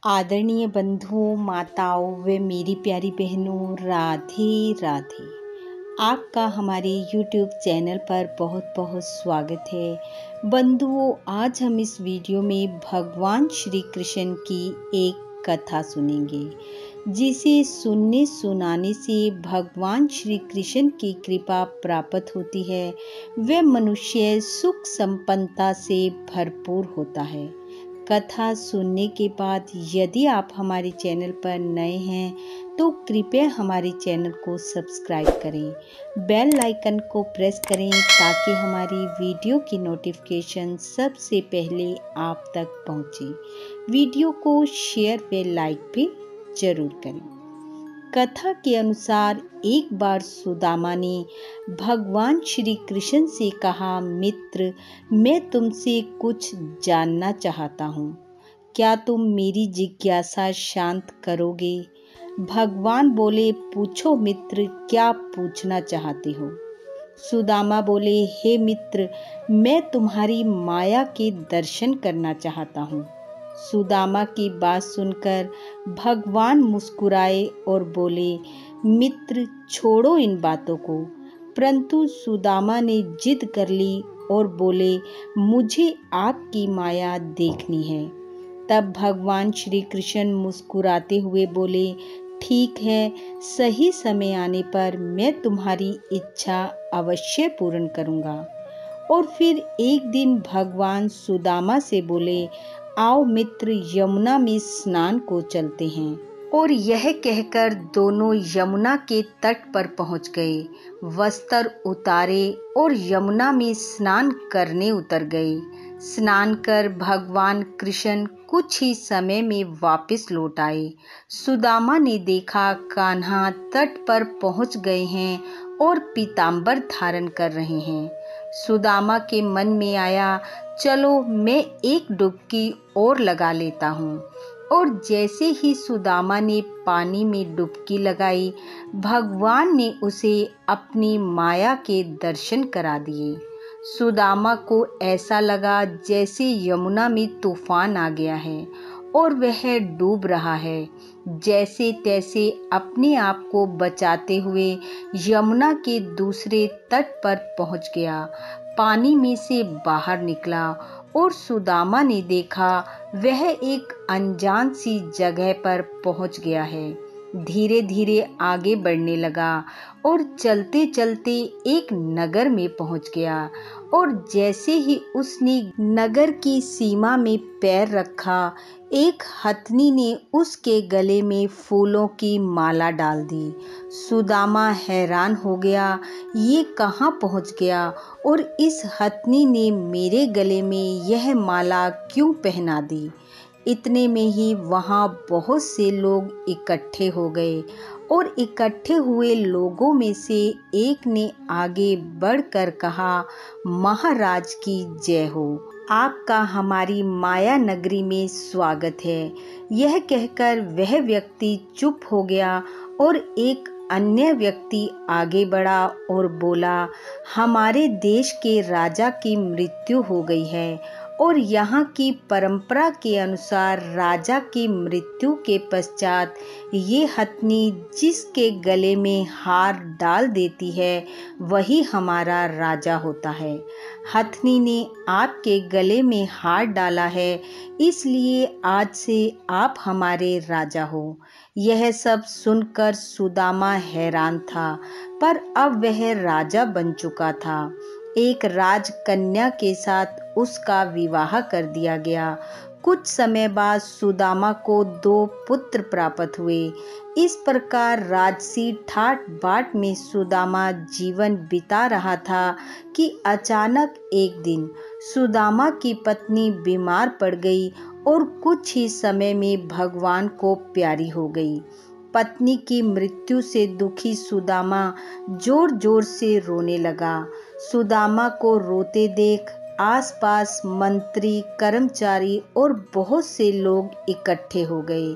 आदरणीय बंधुओं, माताओं व मेरी प्यारी बहनों, राधे राधे। आपका हमारे YouTube चैनल पर बहुत बहुत स्वागत है। बंधुओं, आज हम इस वीडियो में भगवान श्री कृष्ण की एक कथा सुनेंगे, जिसे सुनने सुनाने से भगवान श्री कृष्ण की कृपा प्राप्त होती है। वह मनुष्य सुख संपन्नता से भरपूर होता है। कथा सुनने के बाद यदि आप हमारे चैनल पर नए हैं तो कृपया हमारे चैनल को सब्सक्राइब करें, बेल आइकन को प्रेस करें ताकि हमारी वीडियो की नोटिफिकेशन सबसे पहले आप तक पहुंचे। वीडियो को शेयर व लाइक भी जरूर करें। कथा के अनुसार एक बार सुदामा ने भगवान श्री कृष्ण से कहा, मित्र, मैं तुमसे कुछ जानना चाहता हूँ। क्या तुम मेरी जिज्ञासा शांत करोगे? भगवान बोले, पूछो मित्र, क्या पूछना चाहते हो? सुदामा बोले, हे मित्र, मैं तुम्हारी माया के दर्शन करना चाहता हूँ। सुदामा की बात सुनकर भगवान मुस्कुराए और बोले, मित्र, छोड़ो इन बातों को। परंतु सुदामा ने जिद कर ली और बोले, मुझे आपकी माया देखनी है। तब भगवान श्री कृष्ण मुस्कुराते हुए बोले, ठीक है, सही समय आने पर मैं तुम्हारी इच्छा अवश्य पूर्ण करूंगा। और फिर एक दिन भगवान सुदामा से बोले, आओ मित्र, यमुना में स्नान को चलते हैं। और यह कहकर दोनों यमुना के तट पर पहुंच गए, वस्त्र उतारे और यमुना में स्नान करने उतर गए। स्नान कर भगवान कृष्ण कुछ ही समय में वापस लौट आए। सुदामा ने देखा कान्हा तट पर पहुंच गए हैं और पीतांबर धारण कर रहे हैं। सुदामा के मन में आया, चलो मैं एक डुबकी और लगा लेता हूँ। और जैसे ही सुदामा ने पानी में डुबकी लगाई, भगवान ने उसे अपनी माया के दर्शन करा दिए। सुदामा को ऐसा लगा जैसे यमुना में तूफान आ गया है और वह डूब रहा है। जैसे तैसे अपने आप को बचाते हुए यमुना के दूसरे तट पर पहुंच गया, पानी में से बाहर निकला और सुदामा ने देखा वह एक अनजान सी जगह पर पहुंच गया है। धीरे धीरे आगे बढ़ने लगा और चलते चलते एक नगर में पहुंच गया। और जैसे ही उसने नगर की सीमा में पैर रखा, एक हथनी ने उसके गले में फूलों की माला डाल दी। सुदामा हैरान हो गया, ये कहाँ पहुंच गया और इस हथनी ने मेरे गले में यह माला क्यों पहना दी? इतने में ही वहाँ बहुत से लोग इकट्ठे हो गए और इकट्ठे हुए लोगों में से एक ने आगे बढ़कर कहा, महाराज की जय हो, आपका हमारी माया नगरी में स्वागत है। यह कहकर वह व्यक्ति चुप हो गया और एक अन्य व्यक्ति आगे बढ़ा और बोला, हमारे देश के राजा की मृत्यु हो गई है और यहाँ की परंपरा के अनुसार राजा की मृत्यु के पश्चात ये हथनी जिसके गले में हार डाल देती है वही हमारा राजा होता है। हथनी ने आपके गले में हार डाला है, इसलिए आज से आप हमारे राजा हो। यह सब सुनकर सुदामा हैरान था, पर अब वह राजा बन चुका था। एक राजकन्या के साथ उसका विवाह कर दिया गया। कुछ समय बाद सुदामा को 2 पुत्र प्राप्त हुए। इस प्रकार राजसी ठाट बाट में सुदामा जीवन बिता रहा था कि अचानक एक दिन सुदामा की पत्नी बीमार पड़ गई और कुछ ही समय में भगवान को प्यारी हो गई। पत्नी की मृत्यु से दुखी सुदामा जोर जोर से रोने लगा। सुदामा को रोते देख आसपास मंत्री, कर्मचारी और बहुत से लोग इकट्ठे हो गए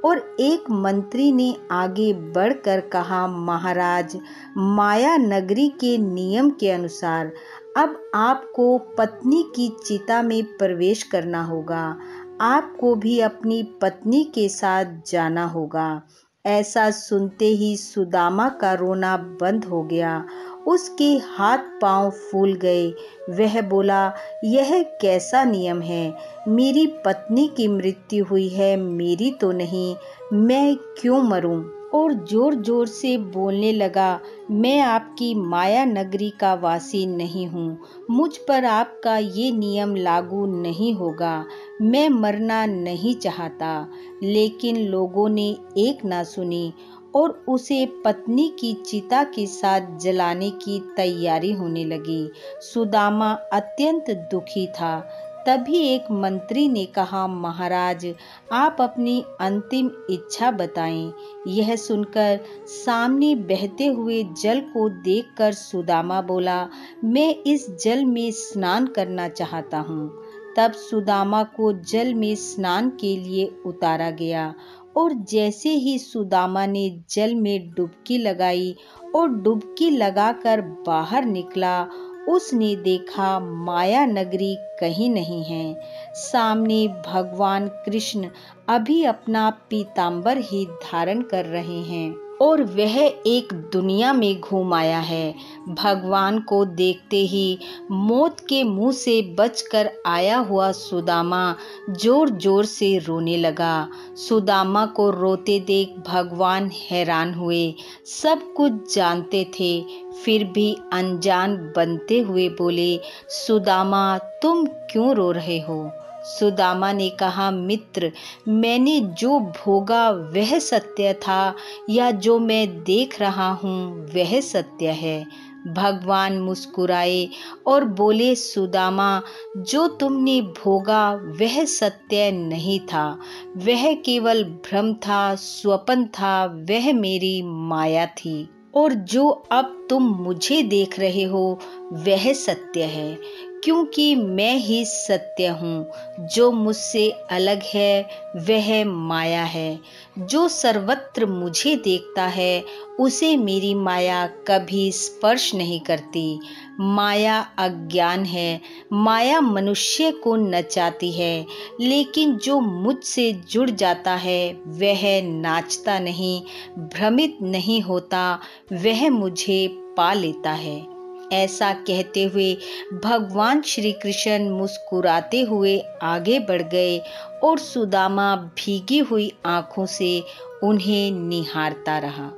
और एक मंत्री ने आगे बढ़कर कहा, महाराज, माया नगरी के नियम के अनुसार अब आपको पत्नी की चिता में प्रवेश करना होगा। आपको भी अपनी पत्नी के साथ जाना होगा। ऐसा सुनते ही सुदामा का रोना बंद हो गया। उसके हाथ पांव फूल गए। वह बोला, यह कैसा नियम है? मेरी पत्नी की मृत्यु हुई है, मेरी तो नहीं। मैं क्यों मरूं? और जोर जोर से बोलने लगा, मैं आपकी माया नगरी का वासी नहीं हूँ। मुझ पर आपका ये नियम लागू नहीं होगा। मैं मरना नहीं चाहता। लेकिन लोगों ने एक ना सुनी और उसे पत्नी की चिता के साथ जलाने की तैयारी होने लगी। सुदामा अत्यंत दुखी था। तभी एक मंत्री ने कहा, महाराज, आप अपनी अंतिम इच्छा बताएं। यह सुनकर सामने बहते हुए जल को देखकर सुदामा बोला, मैं इस जल में स्नान करना चाहता हूँ। तब सुदामा को जल में स्नान के लिए उतारा गया और जैसे ही सुदामा ने जल में डुबकी लगाई और डुबकी लगाकर बाहर निकला, उसने देखा माया नगरी कहीं नहीं है। सामने भगवान कृष्ण अभी अपना पीतांबर ही धारण कर रहे हैं और वह एक दुनिया में घूम आया है। भगवान को देखते ही मौत के मुंह से बचकर आया हुआ सुदामा जोर जोर से रोने लगा। सुदामा को रोते देख भगवान हैरान हुए। सब कुछ जानते थे, फिर भी अनजान बनते हुए बोले, सुदामा, तुम क्यों रो रहे हो? सुदामा ने कहा, मित्र, मैंने जो भोगा वह सत्य था या जो मैं देख रहा हूँ वह सत्य है? भगवान मुस्कुराए और बोले, सुदामा, जो तुमने भोगा वह सत्य नहीं था। वह केवल भ्रम था, स्वप्न था, वह मेरी माया थी। और जो अब तुम मुझे देख रहे हो वह सत्य है, क्योंकि मैं ही सत्य हूँ। जो मुझसे अलग है वह माया है। जो सर्वत्र मुझे देखता है उसे मेरी माया कभी स्पर्श नहीं करती। माया अज्ञान है। माया मनुष्य को नचाती है, लेकिन जो मुझसे जुड़ जाता है वह नाचता नहीं, भ्रमित नहीं होता, वह मुझे पा लेता है। ऐसा कहते हुए भगवान श्री कृष्ण मुस्कुराते हुए आगे बढ़ गए और सुदामा भीगी हुई आंखों से उन्हें निहारता रहा।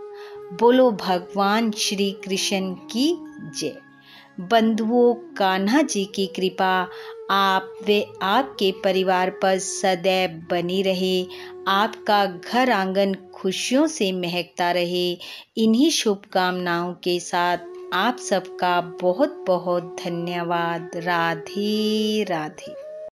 बोलो भगवान श्री कृष्ण की जय। बंधुओं, कान्हा जी की कृपा आप व आपके परिवार पर सदैव बनी रहे। आपका घर आंगन खुशियों से महकता रहे। इन्हीं शुभकामनाओं के साथ आप सबका बहुत बहुत धन्यवाद। राधे राधे।